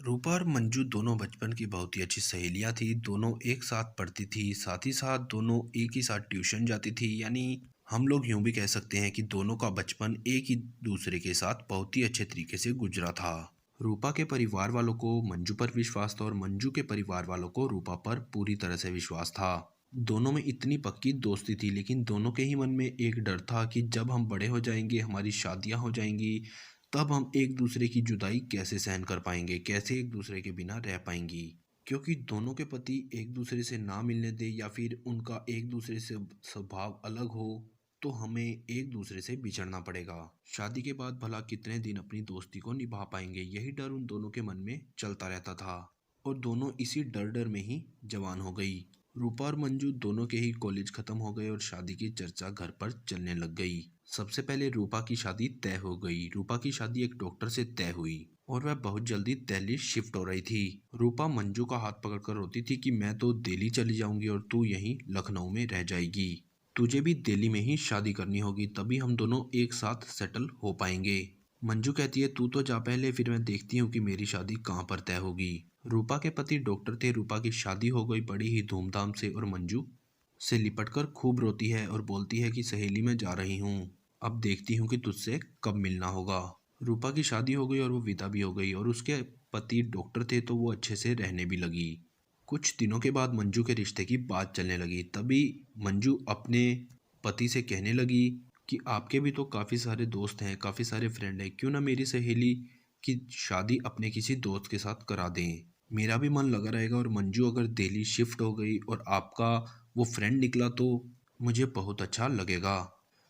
रूपा और मंजू दोनों बचपन की बहुत ही अच्छी सहेलियां थी। दोनों एक साथ पढ़ती थी, साथ ही साथ दोनों एक ही साथ ट्यूशन जाती थी। यानी हम लोग यूं भी कह सकते हैं कि दोनों का बचपन एक ही दूसरे के साथ बहुत ही अच्छे तरीके से गुजरा था। रूपा के परिवार वालों को मंजू पर विश्वास था और मंजू के परिवार वालों को रूपा पर पूरी तरह से विश्वास था। दोनों में इतनी पक्की दोस्ती थी, लेकिन दोनों के ही मन में एक डर था कि जब हम बड़े हो जाएंगे, हमारी शादियां हो जाएंगी, तब हम एक दूसरे की जुदाई कैसे सहन कर पाएंगे, कैसे एक दूसरे के बिना रह पाएंगी। क्योंकि दोनों के पति एक दूसरे से ना मिलने दे या फिर उनका एक दूसरे से स्वभाव अलग हो, तो हमें एक दूसरे से बिछड़ना पड़ेगा। शादी के बाद भला कितने दिन अपनी दोस्ती को निभा पाएंगे, यही डर उन दोनों के मन में चलता रहता था। और दोनों इसी डर डर में ही जवान हो गई। रूपा और मंजू दोनों के ही कॉलेज खत्म हो गए और शादी की चर्चा घर पर चलने लग गई। सबसे पहले रूपा की शादी तय हो गई। रूपा की शादी एक डॉक्टर से तय हुई और वह बहुत जल्दी दिल्ली शिफ्ट हो रही थी। रूपा मंजू का हाथ पकड़कर रोती थी कि मैं तो दिल्ली चली जाऊंगी और तू यहीं लखनऊ में रह जाएगी। तुझे भी दिल्ली में ही शादी करनी होगी, तभी हम दोनों एक साथ सेटल हो पाएंगे। मंजू कहती है तू तो जा पहले, फिर मैं देखती हूँ कि मेरी शादी कहाँ पर तय होगी। रूपा के पति डॉक्टर थे। रूपा की शादी हो गई बड़ी ही धूमधाम से और मंजू से लिपटकर खूब रोती है और बोलती है कि सहेली मैं जा रही हूँ, अब देखती हूँ कि तुझसे कब मिलना होगा। रूपा की शादी हो गई और वो विदा भी हो गई और उसके पति डॉक्टर थे तो वो अच्छे से रहने भी लगी। कुछ दिनों के बाद मंजू के रिश्ते की बात चलने लगी। तभी मंजू अपने पति से कहने लगी कि आपके भी तो काफ़ी सारे दोस्त हैं, काफ़ी सारे फ्रेंड हैं, क्यों ना मेरी सहेली की शादी अपने किसी दोस्त के साथ करा दें, मेरा भी मन लगा रहेगा। और मंजू अगर दिल्ली शिफ्ट हो गई और आपका वो फ्रेंड निकला तो मुझे बहुत अच्छा लगेगा।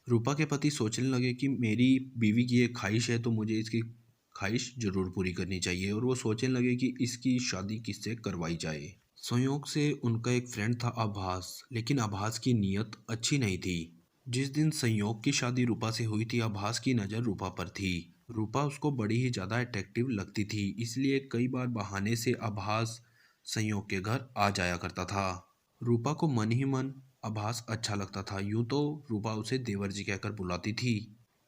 रूपा के पति सोचने लगे कि मेरी बीवी की ये ख्वाहिश है तो मुझे इसकी ख्वाहिश जरूर पूरी करनी चाहिए। और वो सोचने लगे कि इसकी शादी किससे करवाई जाए। संयोग से उनका एक फ्रेंड था आभास, लेकिन आभास की नीयत अच्छी नहीं थी। जिस दिन संयोग की शादी रूपा से हुई थी, आभास की नज़र रूपा पर थी। रूपा उसको बड़ी ही ज़्यादा अट्रैक्टिव लगती थी, इसलिए कई बार बहाने से आभास संयोग के घर आ जाया करता था। रूपा को मन ही मन आभास अच्छा लगता था। यूं तो रूपा उसे देवर जी कहकर बुलाती थी,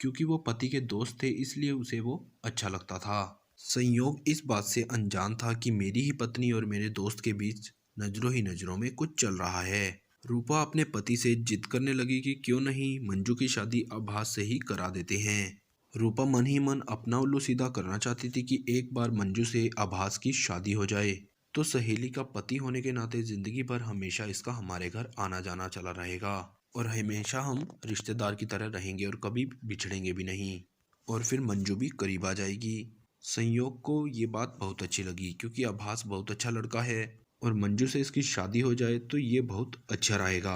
क्योंकि वो पति के दोस्त थे, इसलिए उसे वो अच्छा लगता था। संयोग इस बात से अनजान था कि मेरी ही पत्नी और मेरे दोस्त के बीच नजरों ही नजरों में कुछ चल रहा है। रूपा अपने पति से जिद करने लगी कि क्यों नहीं मंजू की शादी आभास से ही करा देते हैं। रूपा मन ही मन अपना उल्लू सीधा करना चाहती थी कि एक बार मंजू से आभास की शादी हो जाए तो सहेली का पति होने के नाते जिंदगी भर हमेशा इसका हमारे घर आना जाना चला रहेगा और हमेशा हम रिश्तेदार की तरह रहेंगे और कभी बिछड़ेंगे भी नहीं। और फिर मंजू भी करीब आ जाएगी। संयोग को ये बात बहुत अच्छी लगी, क्योंकि आभास बहुत अच्छा लड़का है और मंजू से इसकी शादी हो जाए तो ये बहुत अच्छा रहेगा।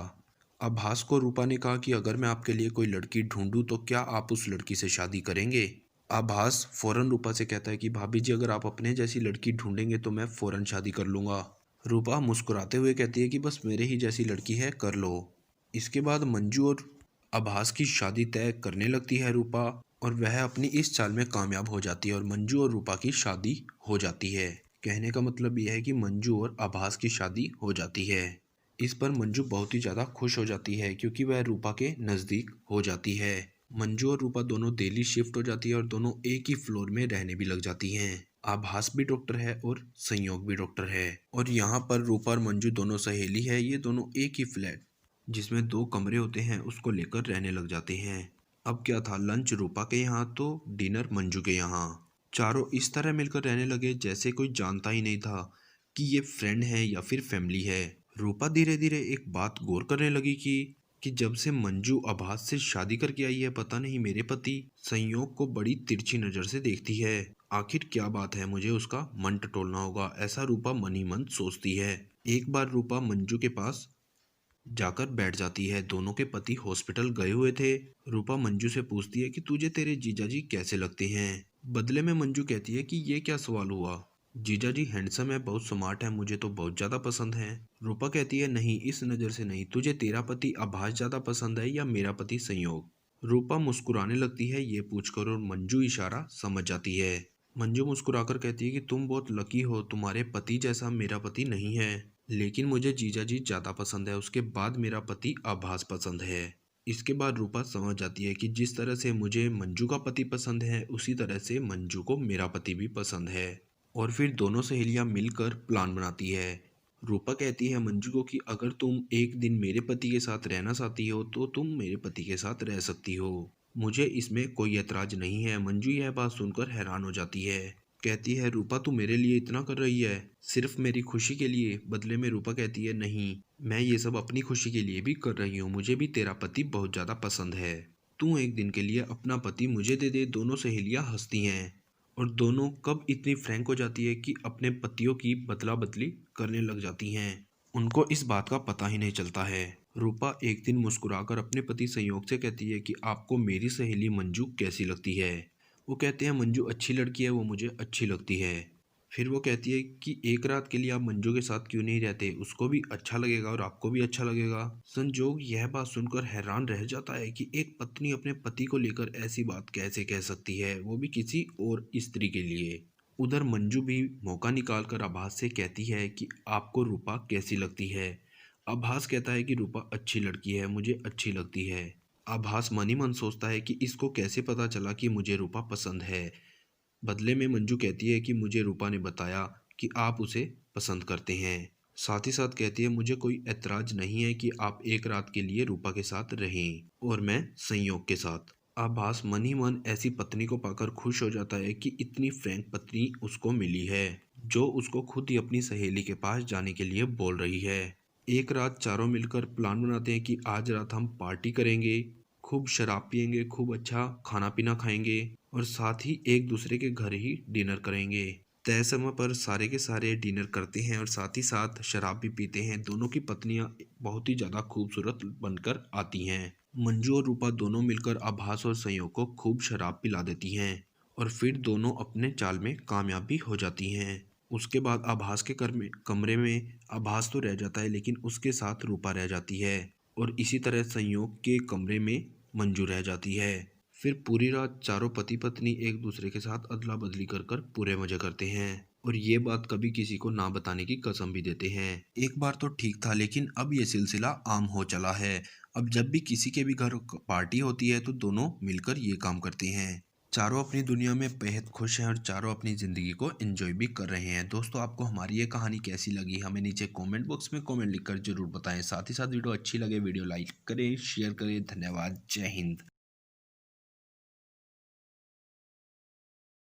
आभास को रूपा ने कहा कि अगर मैं आपके लिए कोई लड़की ढूंढूं तो क्या आप उस लड़की से शादी करेंगे। आभास फौरन रूपा से कहता है कि भाभी जी, अगर आप अपने जैसी लड़की ढूंढेंगे तो मैं फौरन शादी कर लूंगा। रूपा मुस्कुराते हुए कहती है कि बस मेरे ही जैसी लड़की है, कर लो। इसके बाद मंजू और आभास की शादी तय करने लगती है रूपा, और वह अपनी इस चाल में कामयाब हो जाती है और मंजू और रूपा की शादी हो जाती है। कहने का मतलब यह है कि मंजू और आभास की शादी हो जाती है। इस पर मंजू बहुत ही ज़्यादा खुश हो जाती है, क्योंकि वह रूपा के नज़दीक हो जाती है। मंजू और रूपा दोनों दिल्ली शिफ्ट हो जाती है और दोनों एक ही फ्लोर में रहने भी लग जाती हैं। आभास भी डॉक्टर है और संयोग भी डॉक्टर है। और यहाँ पर रूपा और मंजू दोनों सहेली है। ये दोनों एक ही फ्लैट जिसमें दो कमरे होते हैं उसको लेकर रहने लग जाते हैं। अब क्या था, लंच रूपा के यहाँ तो डिनर मंजू के यहाँ। चारों इस तरह मिलकर रहने लगे जैसे कोई जानता ही नहीं था कि ये फ्रेंड है या फिर फैमिली है। रूपा धीरे धीरे एक बात गौर करने लगी कि जब से मंजू आभास से शादी करके आई है, पता नहीं मेरे पति संयोग को बड़ी तिरछी नजर से देखती है। आखिर क्या बात है, मुझे उसका मन टटोलना होगा, ऐसा रूपा मन ही मन सोचती है। एक बार रूपा मंजू के पास जाकर बैठ जाती है। दोनों के पति हॉस्पिटल गए हुए थे। रूपा मंजू से पूछती है कि तुझे तेरे जीजाजी कैसे लगते हैं। बदले में मंजू कहती है कि ये क्या सवाल हुआ, जीजाजी हैंडसम है, बहुत स्मार्ट है, मुझे तो बहुत ज्यादा पसंद है। रूपा कहती है नहीं, इस नज़र से नहीं, तुझे तेरा पति आभास ज्यादा पसंद है या मेरा पति संयोग। रूपा मुस्कुराने लगती है ये पूछकर और मंजू इशारा समझ जाती है। मंजू मुस्कुराकर कहती है कि तुम बहुत लकी हो, तुम्हारे पति जैसा मेरा पति नहीं है, लेकिन मुझे जीजा जी ज़्यादा पसंद है, उसके बाद मेरा पति आभास पसंद है। इसके बाद रूपा समझ जाती है कि जिस तरह से मुझे मंजू का पति पसंद है, उसी तरह से मंजू को मेरा पति भी पसंद है। और फिर दोनों सहेलियां मिलकर प्लान बनाती है। रूपा कहती है मंजू को कि अगर तुम एक दिन मेरे पति के साथ रहना चाहती हो तो तुम मेरे पति के साथ रह सकती हो, मुझे इसमें कोई ऐतराज नहीं है। मंजू यह बात सुनकर हैरान हो जाती है। कहती है रूपा तू मेरे लिए इतना कर रही है, सिर्फ मेरी खुशी के लिए? बदले में रूपा कहती है नहीं, मैं ये सब अपनी खुशी के लिए भी कर रही हूँ, मुझे भी तेरा पति बहुत ज़्यादा पसंद है, तू एक दिन के लिए अपना पति मुझे दे दे। दोनों सहेलियां हंसती हैं और दोनों कब इतनी फ्रैंक हो जाती है कि अपने पतियों की बदला बदली करने लग जाती हैं। उनको इस बात का पता ही नहीं चलता है। रूपा एक दिन मुस्कुराकर अपने पति संयोग से कहती है कि आपको मेरी सहेली मंजू कैसी लगती है? वो कहते हैं मंजू अच्छी लड़की है, वो मुझे अच्छी लगती है। फिर वो कहती है कि एक रात के लिए आप मंजू के साथ क्यों नहीं रहते, उसको भी अच्छा लगेगा और आपको भी अच्छा लगेगा। संजोग यह बात सुनकर हैरान रह जाता है कि एक पत्नी अपने पति को लेकर ऐसी बात कैसे कह सकती है, वो भी किसी और स्त्री के लिए। उधर मंजू भी मौका निकालकर आभास से कहती है कि आपको रूपा कैसी लगती है? आभास कहता है कि रूपा अच्छी लड़की है, मुझे अच्छी लगती है। आभास मन ही मन सोचता है कि इसको कैसे पता चला कि मुझे रूपा पसंद है। बदले में मंजू कहती है कि मुझे रूपा ने बताया कि आप उसे पसंद करते हैं। साथ ही साथ कहती है मुझे कोई ऐतराज नहीं है कि आप एक रात के लिए रूपा के साथ रहें और मैं संयोग के साथ। आभास मन ही मन ऐसी पत्नी को पाकर खुश हो जाता है कि इतनी फ्रैंक पत्नी उसको मिली है, जो उसको खुद ही अपनी सहेली के पास जाने के लिए बोल रही है। एक रात चारों मिलकर प्लान बनाते हैं कि आज रात हम पार्टी करेंगे, खूब शराब पियेंगे, खूब अच्छा खाना पीना खाएंगे और साथ ही एक दूसरे के घर ही डिनर करेंगे। तय समय पर सारे के सारे डिनर करते हैं और साथ ही साथ शराब भी पीते हैं। दोनों की पत्नियां बहुत ही ज़्यादा खूबसूरत बनकर आती हैं। मंजू और रूपा दोनों मिलकर आभास और संयोग को खूब शराब पिला देती हैं और फिर दोनों अपने चाल में कामयाब भी हो जाती हैं। उसके बाद आभास के कमरे में आभास तो रह जाता है लेकिन उसके साथ रूपा रह जाती है और इसी तरह संयोग के कमरे में मंजू रह जाती है। फिर पूरी रात चारों पति पत्नी एक दूसरे के साथ अदला बदली कर कर पूरे मजे करते हैं और ये बात कभी किसी को ना बताने की कसम भी देते हैं। एक बार तो ठीक था लेकिन अब ये सिलसिला आम हो चला है। अब जब भी किसी के भी घर पार्टी होती है तो दोनों मिलकर ये काम करते हैं। चारों अपनी दुनिया में बेहद खुश हैं और चारों अपनी ज़िंदगी को एंजॉय भी कर रहे हैं। दोस्तों आपको हमारी ये कहानी कैसी लगी हमें नीचे कमेंट बॉक्स में कमेंट लिखकर जरूर बताएं। साथ ही साथ वीडियो अच्छी लगे वीडियो लाइक करें, शेयर करें। धन्यवाद। जय हिंद।